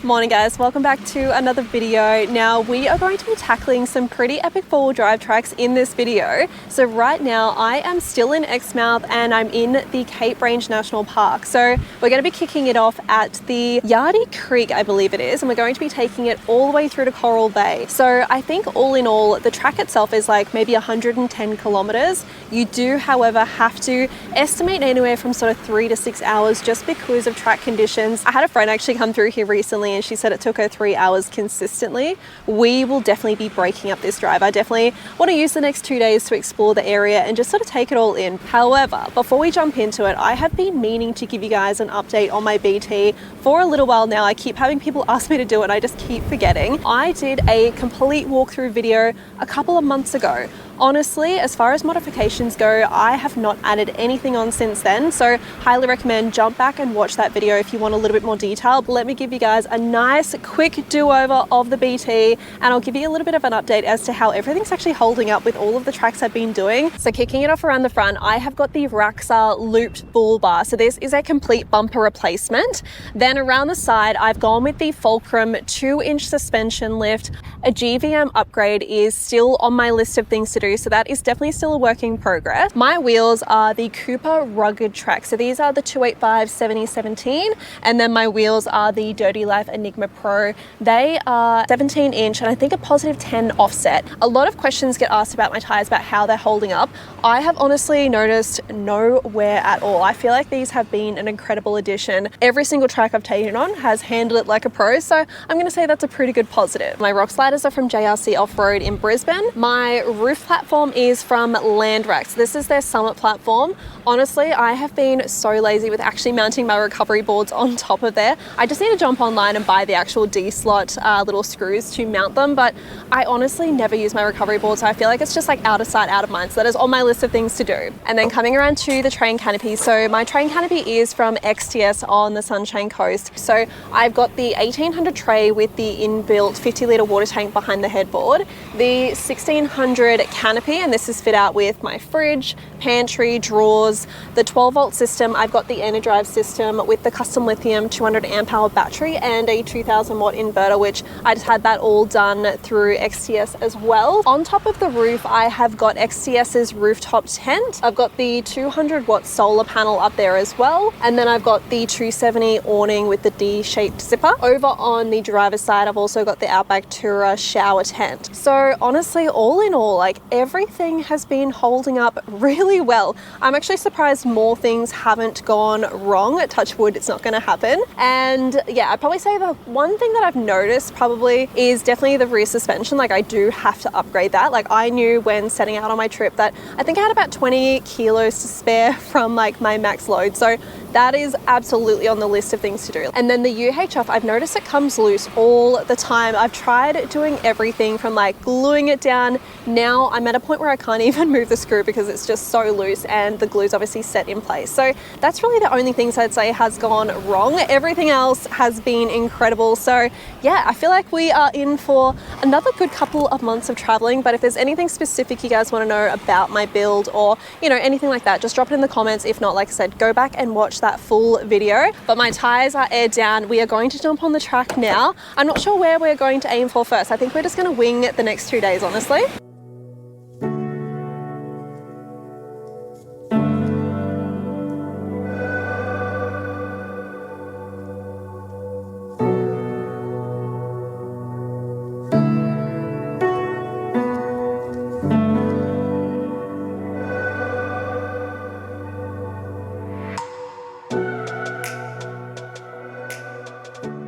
Morning guys, welcome back to another video. Now we are going to be tackling some pretty epic four-wheel drive tracks in this video. So right now I am still in Exmouth and I'm in the Cape Range National Park. So we're going to be kicking it off at the Yardie Creek, I believe it is, and we're going to be taking it all the way through to Coral Bay. So I think all in all, the track itself is like maybe 110 kilometers. You do, however, have to estimate anywhere from sort of 3 to 6 hours just because of track conditions. I had a friend actually come through here recently and she said it took her 3 hours consistently. We will definitely be breaking up this drive. I definitely want to use the next 2 days to explore the area and just sort of take it all in. However, before we jump into it, I have been meaning to give you guys an update on my BT for a little while now. I keep having people ask me to do it and I just keep forgetting. I did a complete walkthrough video a couple of months ago. Honestly, as far as modifications go, I have not added anything on since then, so highly recommend jump back and watch that video if you want a little bit more detail. But let me give you guys a nice quick do-over of the BT and I'll give you a little bit of an update as to how everything's actually holding up with all of the tracks I've been doing. So kicking it off around the front, I have got the Raxa looped bull bar. So this is a complete bumper replacement. Then around the side, I've gone with the Fulcrum 2-inch suspension lift. A GVM upgrade is still on my list of things to do, so that is definitely still a work in progress. My wheels are the Cooper Rugged Track, so these are the 285 70/17, and then my wheels are the Dirty Life Enigma Pro. They are 17-inch and I think a positive 10 offset. A lot of questions get asked about my tires, about how they're holding up. I have honestly noticed no wear at all. I feel like these have been an incredible addition. Every single track I've taken on has handled it like a pro, so I'm going to say that's a pretty good positive. My rock sliders are from JRC Off-Road in Brisbane. My roof platform is from Landrax. This is their summit platform. Honestly, I have been so lazy with actually mounting my recovery boards on top of there. I just need to jump online and buy the actual D-slot little screws to mount them, but I honestly never use my recovery board, so I feel like it's just like out of sight, out of mind. So that is on my list of things to do. And then coming around to the train canopy. So my train canopy is from XTS on the Sunshine Coast. So I've got the 1800 tray with the inbuilt 50-litre water tank behind the headboard, the 1600 canopy, and this is fit out with my fridge, pantry, drawers, the 12-volt system. I've got the Energive system with the custom lithium 200 amp hour battery and a 2000 watt inverter, which I just had that all done through XTS as well. On top of the roof, I have got XTS's rooftop tent. I've got the 200 watt solar panel up there as well. And then I've got the 270 awning with the D-shaped zipper. Over on the driver's side, I've also got the Outback Tourer shower tent. So honestly, all in all, like everything has been holding up really well. I'm actually surprised more things haven't gone wrong. Touch wood, it's not going to happen. And yeah, I'd probably say the one thing that I've noticed probably is definitely the rear suspension. Like I do have to upgrade that. Like I knew when setting out on my trip that I think I had about 20 kilos to spare from like my max load. So that is absolutely on the list of things to do. And then the UHF, I've noticed it comes loose all the time. I've tried doing everything from like gluing it down. Now I'm at a point where I can't even move the screw because it's just so loose and the glue's obviously set in place. So that's really the only things I'd say has gone wrong. Everything else has been incredible. So yeah, I feel like we are in for another good couple of months of traveling. But if there's anything specific you guys want to know about my build or, you know, anything like that, just drop it in the comments. If not, like I said, go back and watch that full video. But my tires are aired down. We are going to jump on the track now. I'm not sure where we're going to aim for first. I think we're just going to wing the next 2 days, honestly.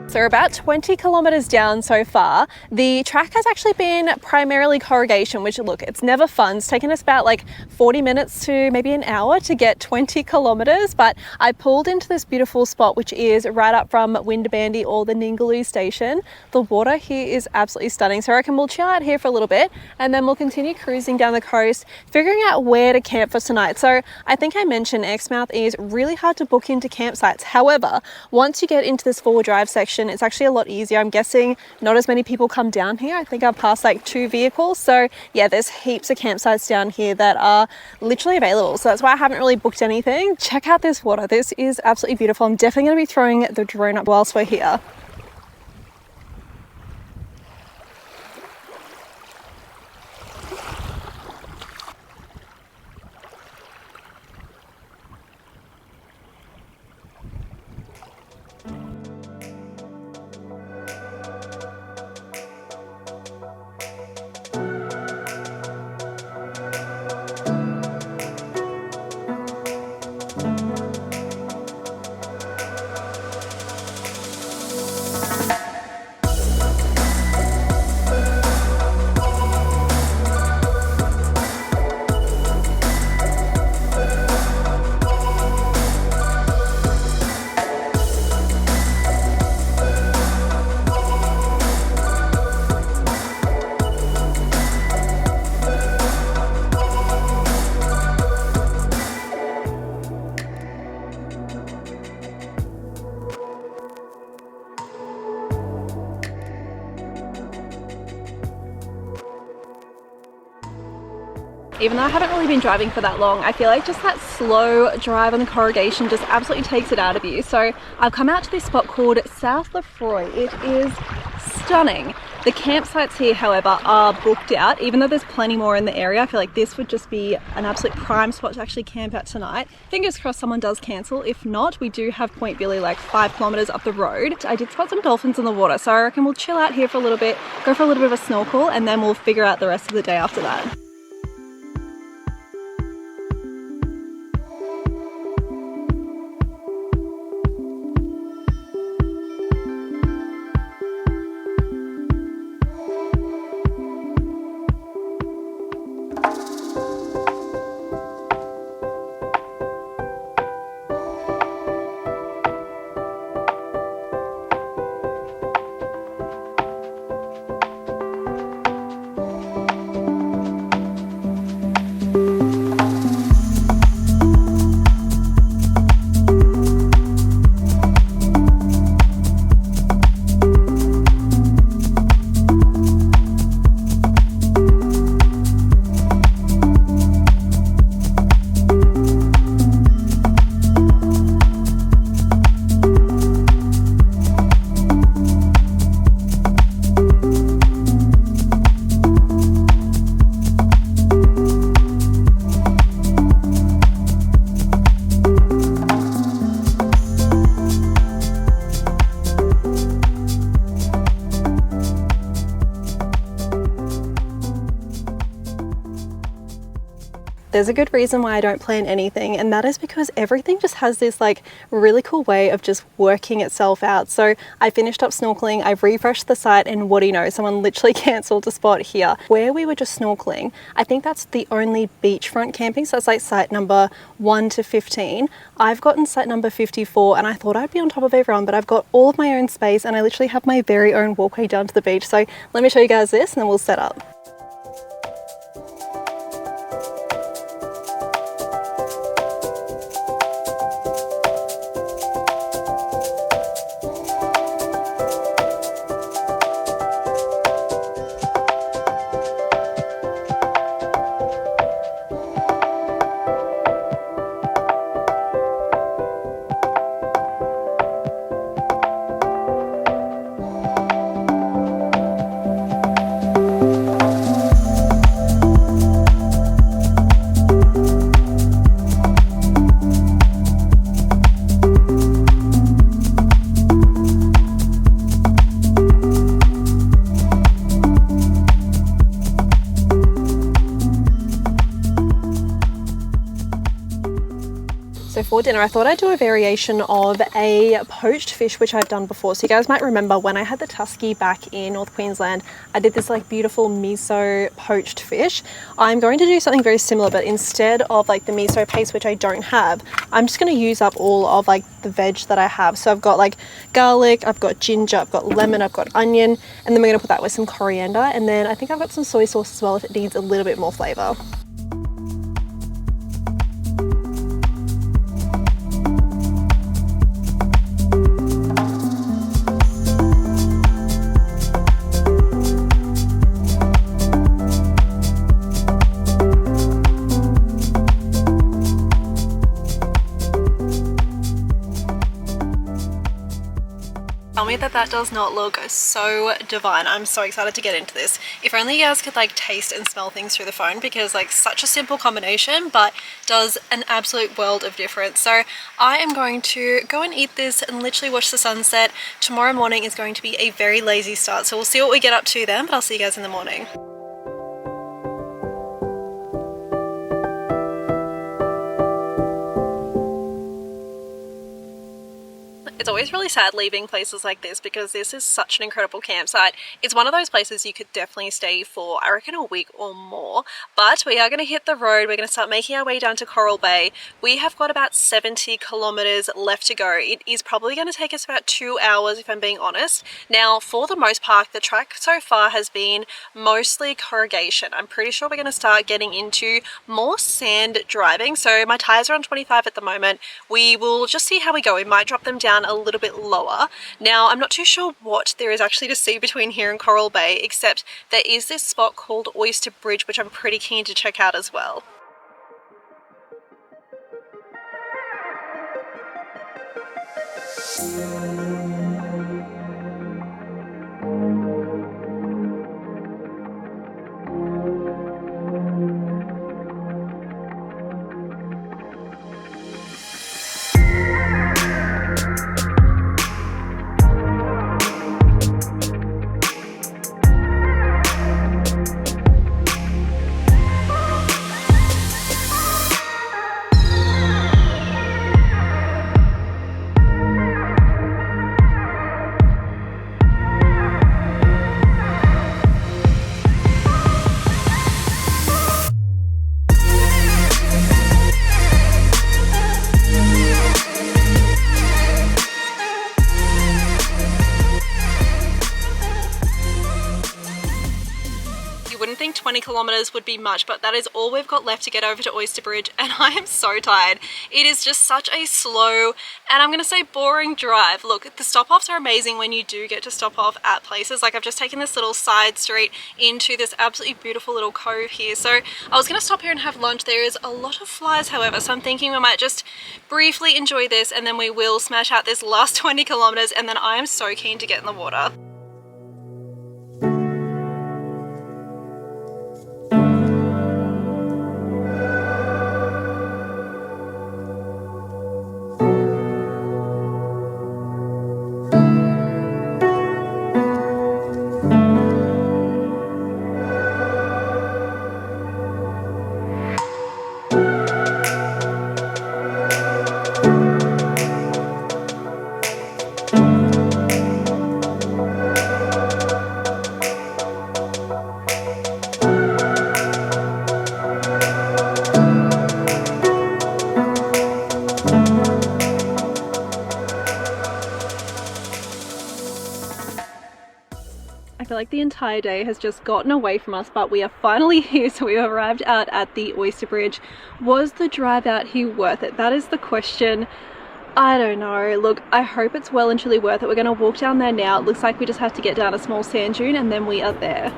So we're about 20 kilometers down so far. The track has actually been primarily corrugation, which look, it's never fun. It's taken us about like 40 minutes to maybe an hour to get 20 kilometers, but I pulled into this beautiful spot, which is right up from Windabandy or the Ningaloo station. The water here is absolutely stunning. So I reckon we'll chill out here for a little bit and then we'll continue cruising down the coast, figuring out where to camp for tonight. So I think I mentioned Exmouth is really hard to book into campsites. However, once you get into this four-wheel drive section, it's actually a lot easier. I'm guessing not as many people come down here. I think I've passed like 2 vehicles. So yeah, there's heaps of campsites down here that are literally available. So that's why I haven't really booked anything. Check out this water. This is absolutely beautiful. I'm definitely going to be throwing the drone up whilst we're here. Even though I haven't really been driving for that long, I feel like just that slow drive on the corrugation just absolutely takes it out of you. So I've come out to this spot called South Lefroy. It is stunning. The campsites here, however, are booked out. Even though there's plenty more in the area, I feel like this would just be an absolute prime spot to actually camp at tonight. Fingers crossed someone does cancel. If not, we do have Point Billy like 5 kilometers up the road. I did spot some dolphins in the water, so I reckon we'll chill out here for a little bit, go for a little bit of a snorkel, and then we'll figure out the rest of the day after that. There's a good reason why I don't plan anything, and that is because everything just has this like really cool way of just working itself out. So I finished up snorkeling, I've refreshed the site, and what do you know, someone literally cancelled a spot here where we were just snorkeling. I think that's the only beachfront camping, so that's like site number 1 to 15. I've gotten site number 54, and I thought I'd be on top of everyone, but I've got all of my own space and I literally have my very own walkway down to the beach. So let me show you guys this and then we'll set up. So for dinner, I thought I'd do a variation of a poached fish, which I've done before. So you guys might remember when I had the Tusky back in North Queensland, I did this like beautiful miso poached fish. I'm going to do something very similar, but instead of like the miso paste, which I don't have, I'm just going to use up all of like the veg that I have. So I've got like garlic, I've got ginger, I've got lemon, I've got onion, and then we're going to put that with some coriander. And then I think I've got some soy sauce as well if it needs a little bit more flavor. Tell me that does not look so divine. I'm so excited to get into this. If only you guys could like taste and smell things through the phone, because like such a simple combination but does an absolute world of difference. So I am going to go and eat this and literally watch the sunset. Tomorrow morning is going to be a very lazy start, so we'll see what we get up to then, but I'll see you guys in the morning. It's always really sad leaving places like this because this is such an incredible campsite. It's one of those places you could definitely stay for, I reckon, a week or more. But we are going to hit the road. We're going to start making our way down to Coral Bay. We have got about 70 kilometers left to go. It is probably going to take us about 2 hours if I'm being honest. Now, for the most part, the track so far has been mostly corrugation. I'm pretty sure we're going to start getting into more sand driving. So my tires are on 25 at the moment. We will just see how we go. We might drop them down a a little bit lower. Now, I'm not too sure what there is actually to see between here and Coral Bay, except there is this spot called Oyster Bridge, which I'm pretty keen to check out as well. You wouldn't think 20 kilometers would be much, but that is all we've got left to get over to Oyster Bridge, and I am so tired. It is just such a slow, and I'm gonna say boring drive. Look, the stop-offs are amazing when you do get to stop off at places. Like, I've just taken this little side street into this absolutely beautiful little cove here. So I was gonna stop here and have lunch. There is a lot of flies, however, so I'm thinking we might just briefly enjoy this, and then we will smash out this last 20 kilometers, and then I am so keen to get in the water. I feel like the entire day has just gotten away from us, but we are finally here. So we arrived out at the Oyster Bridge. Was the drive out here worth it? That is the question. I don't know. Look, I hope it's well and truly worth it. We're going to walk down there now. It looks like we just have to get down a small sand dune and then we are there.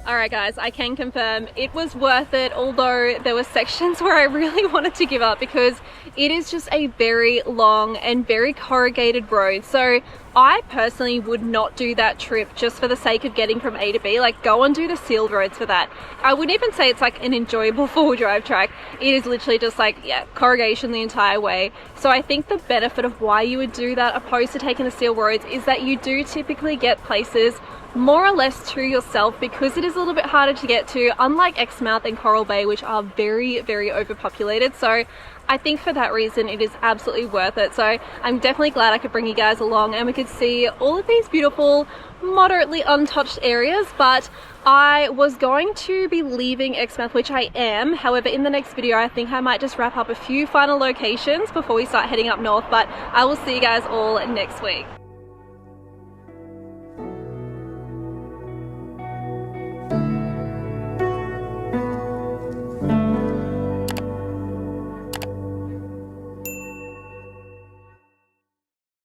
Alright guys, I can confirm it was worth it, although there were sections where I really wanted to give up because it is just a very long and very corrugated road. So I personally would not do that trip just for the sake of getting from A to B. Like, go and do the sealed roads for that. I wouldn't even say it's like an enjoyable four-wheel drive track. It is literally just like, yeah, corrugation the entire way. So I think the benefit of why you would do that opposed to taking the sealed roads is that you do typically get places more or less to yourself because it is a little bit harder to get to, unlike Exmouth and Coral Bay, which are very, very overpopulated. So I think for that reason it is absolutely worth it. So I'm definitely glad I could bring you guys along and we could see all of these beautiful, moderately untouched areas. But I was going to be leaving Exmouth, which I am. However, in the next video I think I might just wrap up a few final locations before we start heading up north. But I will see you guys all next week.